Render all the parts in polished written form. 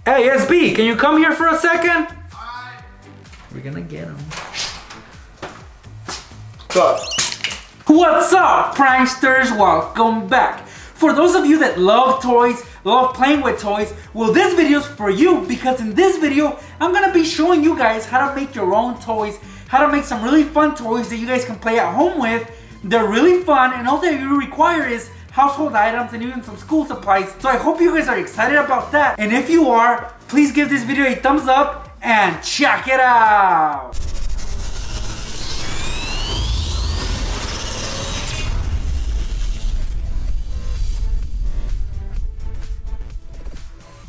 Hey, SB, can you come here for a second? We're gonna get him. What's up, pranksters? Welcome back. For those of you that love toys, love playing with toys, well, this video's for you because in this video, I'm gonna be showing you guys how to make your own toys, how to make some really fun toys that you guys can play at home with. They're really fun, and all that you require is household items and even some school supplies. So I hope you guys are excited about that. And if you are, please give this video a thumbs up and check it out.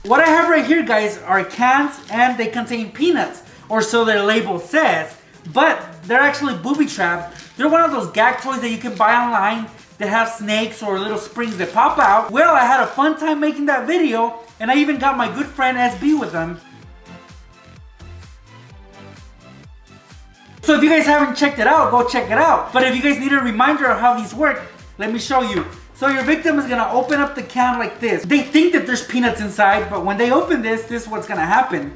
What I have right here, guys, are cans, and they contain peanuts, or so their label says, but they're actually booby trap. They're one of those gag toys that you can buy online that have snakes or little springs that pop out. Well, I had a fun time making that video, and I even got my good friend SB with them. So if you guys haven't checked it out, go check it out. But if you guys need a reminder of how these work, let me show you. So your victim is gonna open up the can like this. They think that there's peanuts inside, but when they open this is what's gonna happen.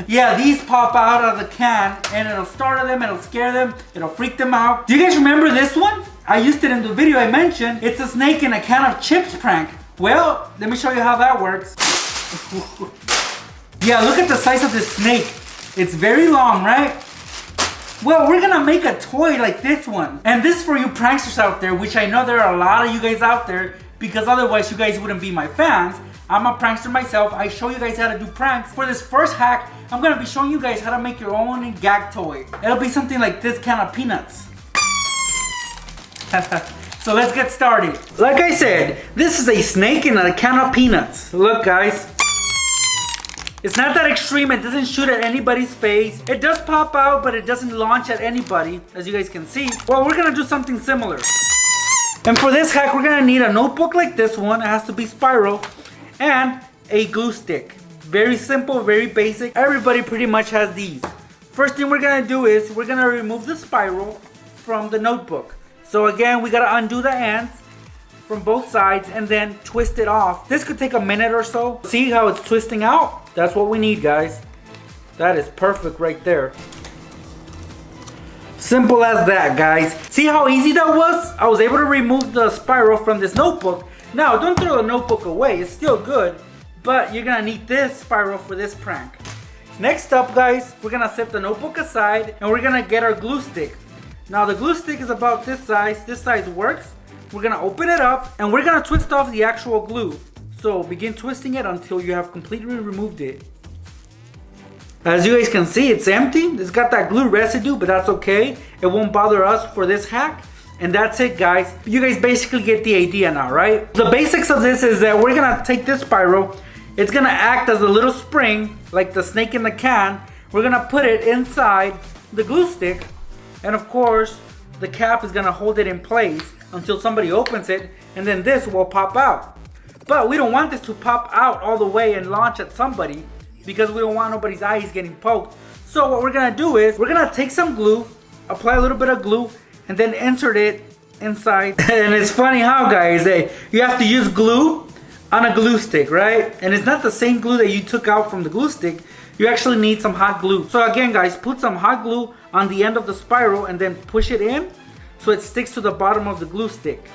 Yeah, these pop out of the can and it'll startle them, it'll scare them, it'll freak them out. Do you guys remember this one? I used it in the video I mentioned. It's a snake in a can of chips prank. Well, let me show you how that works. Yeah, look at the size of this snake. It's very long, right? Well, we're gonna make a toy like this one. And this is for you pranksters out there, which I know there are a lot of you guys out there, because otherwise you guys wouldn't be my fans. I'm a prankster myself. I show you guys how to do pranks. For this first hack, I'm gonna be showing you guys how to make your own gag toy. It'll be something like this can of peanuts. So let's get started. Like I said, this is a snake in a can of peanuts. Look, guys. It's not that extreme. It doesn't shoot at anybody's face. It does pop out, but it doesn't launch at anybody, as you guys can see. Well, we're gonna do something similar. And for this hack, we're gonna need a notebook like this one. It has to be spiral. And a glue stick. Very simple, very basic. Everybody pretty much has these. First thing we're gonna do is we're gonna remove the spiral from the notebook. So again, we gotta undo the ends from both sides and then twist it off. This could take a minute or so. See how it's twisting out? That's what we need, guys. That is perfect right there. Simple as that, guys. See how easy that was? I was able to remove the spiral from this notebook. Now, don't throw the notebook away. It's still good, but you're gonna need this spiral for this prank. Next up, guys, we're gonna set the notebook aside and we're gonna get our glue stick. Now, the glue stick is about this size. This size works. We're gonna open it up and we're gonna twist off the actual glue. So begin twisting it until you have completely removed it. As you guys can see, it's empty. It's got that glue residue, but that's okay. It won't bother us for this hack. And that's it, guys. You guys basically get the idea now, right? The basics of this is that we're gonna take this spiral. It's gonna act as a little spring, like the snake in the can. We're gonna put it inside the glue stick. And of course, the cap is gonna hold it in place until somebody opens it. And then this will pop out. But we don't want this to pop out all the way and launch at somebody because we don't want nobody's eyes getting poked. So what we're gonna do is we're gonna take some glue, apply a little bit of glue, and then insert it inside. And it's funny how, guys, you have to use glue on a glue stick, right? And it's not the same glue that you took out from the glue stick. You actually need some hot glue. So again, guys, put some hot glue on the end of the spiral and then push it in so it sticks to the bottom of the glue stick.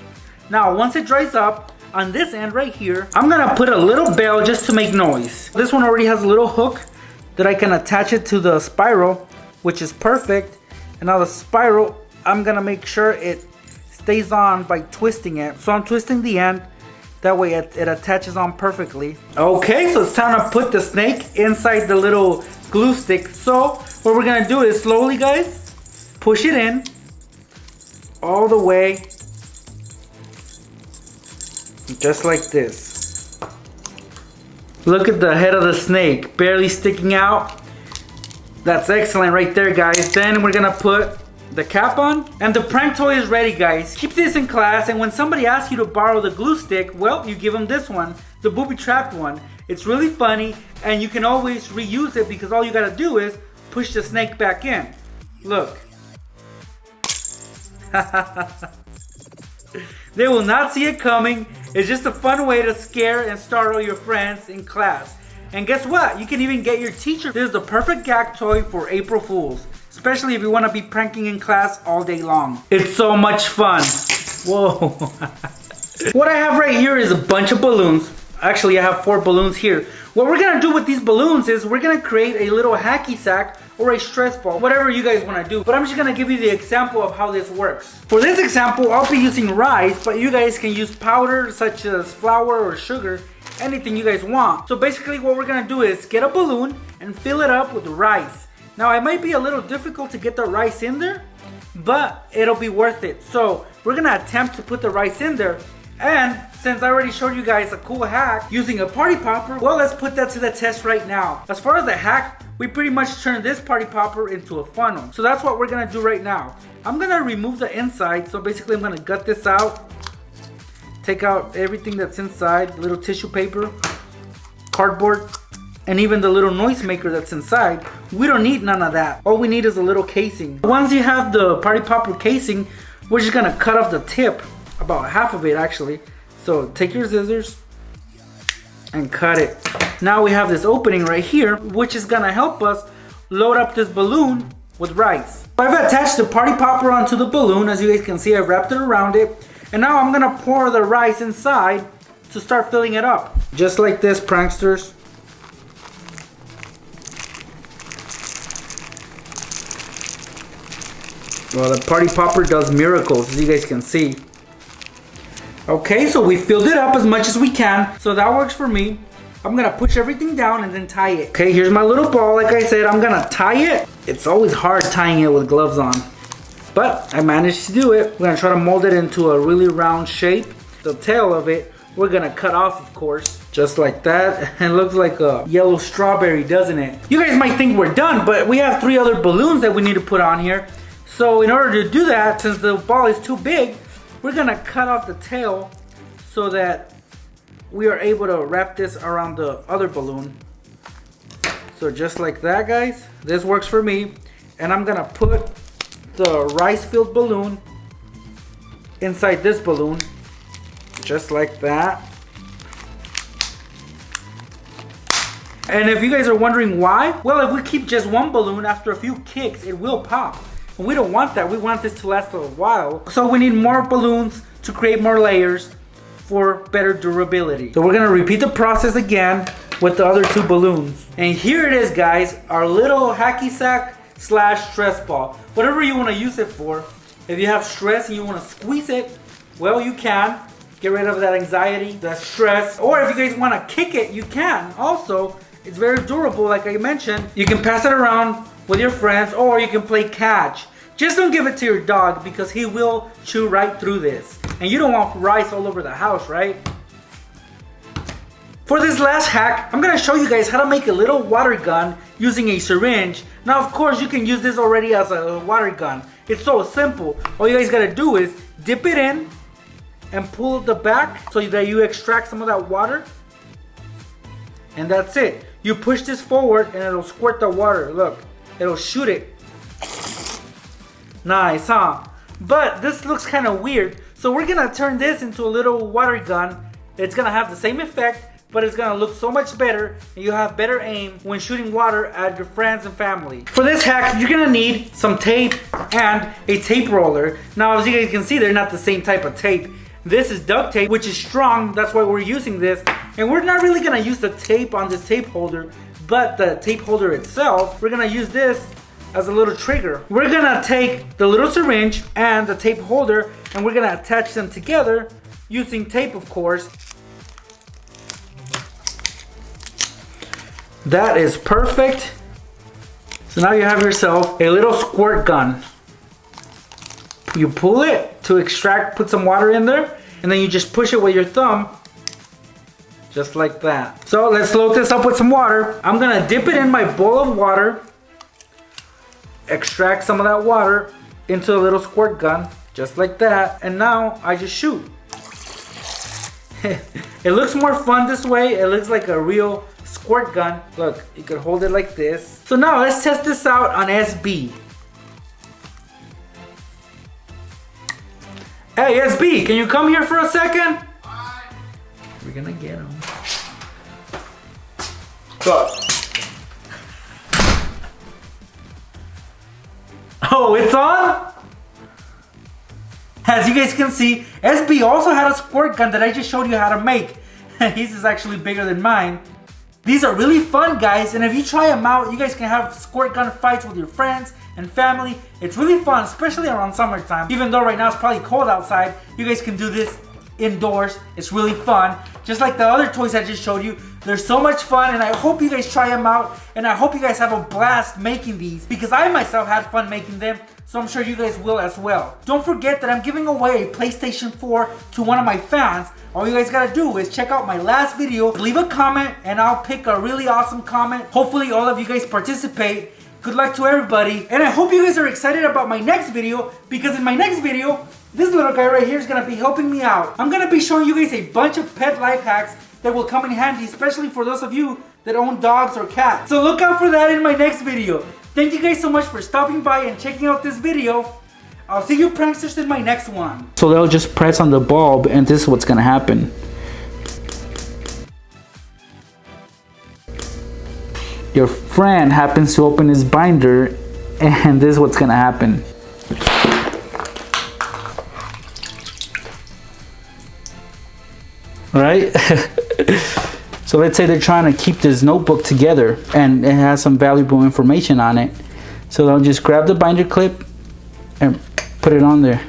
Now, once it dries up, on this end right here, I'm gonna put a little bell just to make noise. This one already has a little hook that I can attach it to the spiral, which is perfect. And now the spiral, I'm gonna make sure it stays on by twisting it. So I'm twisting the end, that way it attaches on perfectly. Okay, so it's time to put the snake inside the little glue stick. So what we're gonna do is slowly, guys, push it in all the way. Just like this. Look at the head of the snake, barely sticking out. That's excellent right there, guys. Then we're gonna put the cap on, and the prank toy is ready, guys. Keep this in class, and when somebody asks you to borrow the glue stick, well, you give them this one, the booby-trapped one. It's really funny, and you can always reuse it because all you gotta do is push the snake back in. Look. They will not see it coming. It's just a fun way to scare and startle your friends in class. And guess what? You can even get your teacher. This is the perfect gag toy for April Fools, especially if you want to be pranking in class all day long. It's so much fun. Whoa. What I have right here is a bunch of balloons. Actually, I have 4 balloons here. What we're gonna do with these balloons is we're gonna create a little hacky sack or a stress ball, whatever you guys wanna do. But I'm just gonna give you the example of how this works. For this example, I'll be using rice, but you guys can use powder such as flour or sugar, anything you guys want. So basically what we're gonna do is get a balloon and fill it up with rice. Now it might be a little difficult to get the rice in there, but it'll be worth it. So we're gonna attempt to put the rice in there. And since I already showed you guys a cool hack using a party popper, well, let's put that to the test right now. As far as the hack, we pretty much turned this party popper into a funnel. So that's what we're gonna do right now. I'm gonna remove the inside. So basically I'm gonna gut this out, take out everything that's inside, little tissue paper, cardboard, and even the little noisemaker that's inside. We don't need none of that. All we need is a little casing. Once you have the party popper casing, we're just gonna cut off the tip. About half of it actually. So take your scissors and cut it. Now we have this opening right here, which is gonna help us load up this balloon with rice. I've attached the party popper onto the balloon. As you guys can see, I've wrapped it around it. And now I'm gonna pour the rice inside to start filling it up. Just like this, pranksters. Well, the party popper does miracles, as you guys can see. Okay, so we filled it up as much as we can. So that works for me. I'm gonna push everything down and then tie it. Okay, here's my little ball. Like I said, I'm gonna tie it. It's always hard tying it with gloves on, but I managed to do it. We're gonna try to mold it into a really round shape. The tail of it, we're gonna cut off, of course, just like that. It looks like a yellow strawberry, doesn't it? You guys might think we're done, but we have 3 other balloons that we need to put on here. So in order to do that, since the ball is too big, we're gonna cut off the tail so that we are able to wrap this around the other balloon. So just like that, guys. This works for me. And I'm gonna put the rice-filled balloon inside this balloon. Just like that. And if you guys are wondering why, well, if we keep just one balloon, after a few kicks, it will pop. And we don't want that. We want this to last for a while. So we need more balloons to create more layers for better durability. So we're gonna repeat the process again with the other 2 balloons. And here it is, guys, our little hacky sack / stress ball. Whatever you wanna use it for. If you have stress and you wanna squeeze it, well, you can. Get rid of that anxiety, that stress. Or if you guys wanna kick it, you can. Also, it's very durable, like I mentioned. You can pass it around with your friends, or you can play catch. Just don't give it to your dog because he will chew right through this. And you don't want rice all over the house, right? For this last hack, I'm gonna show you guys how to make a little water gun using a syringe. Now, of course, you can use this already as a water gun. It's so simple. All you guys gotta do is dip it in and pull the back so that you extract some of that water. And that's it. You push this forward and it'll squirt the water. Look. It'll shoot it. Nice, huh? But this looks kind of weird. So we're gonna turn this into a little water gun. It's gonna have the same effect, but it's gonna look so much better and you'll have better aim when shooting water at your friends and family. For this hack, you're gonna need some tape and a tape roller. Now, as you guys can see, they're not the same type of tape. This is duct tape, which is strong. That's why we're using this. And we're not really gonna use the tape on this tape holder, but the tape holder itself, we're gonna use this as a little trigger. We're gonna take the little syringe and the tape holder and we're gonna attach them together using tape, of course. That is perfect. So now you have yourself a little squirt gun. You pull it to extract, put some water in there, and then you just push it with your thumb. Just like that. So let's load this up with some water. I'm gonna dip it in my bowl of water, extract some of that water into a little squirt gun, just like that. And now I just shoot. It looks more fun this way. It looks like a real squirt gun. Look, you could hold it like this. So now let's test this out on SB. Hey, SB, can you come here for a second? gonna get him. Go. Oh, it's on? As you guys can see, SB also had a squirt gun that I just showed you how to make. His is actually bigger than mine. These are really fun, guys, and if you try them out, you guys can have squirt gun fights with your friends and family. It's really fun, especially around summertime. Even though right now it's probably cold outside, you guys can do this indoors. It's really fun. Just like the other toys I just showed you, they're so much fun, and I hope you guys try them out, and I hope you guys have a blast making these, because I myself had fun making them, so I'm sure you guys will as well. Don't forget that I'm giving away a PlayStation 4 to one of my fans. All you guys gotta do is check out my last video, leave a comment, and I'll pick a really awesome comment. Hopefully all of you guys participate. Good luck to everybody, and I hope you guys are excited about my next video, because in my next video, this little guy right here is gonna be helping me out. I'm gonna be showing you guys a bunch of pet life hacks that will come in handy, especially for those of you that own dogs or cats. So look out for that in my next video. Thank you guys so much for stopping by and checking out this video. I'll see you pranksters in my next one. So they'll just press on the bulb, and this is what's gonna happen. Your friend happens to open his binder, and this is what's gonna happen. Right? So let's say they're trying to keep this notebook together and it has some valuable information on it. So they'll just grab the binder clip and put it on there.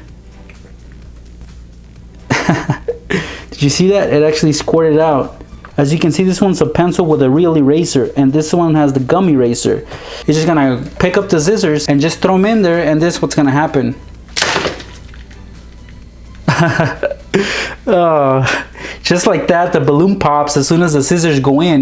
Did you see that? It actually squirted out. As you can see, this one's a pencil with a real eraser, and this one has the gum eraser. You're just gonna pick up the scissors and just throw them in there, and this is what's gonna happen. Oh, just like that, the balloon pops as soon as the scissors go in.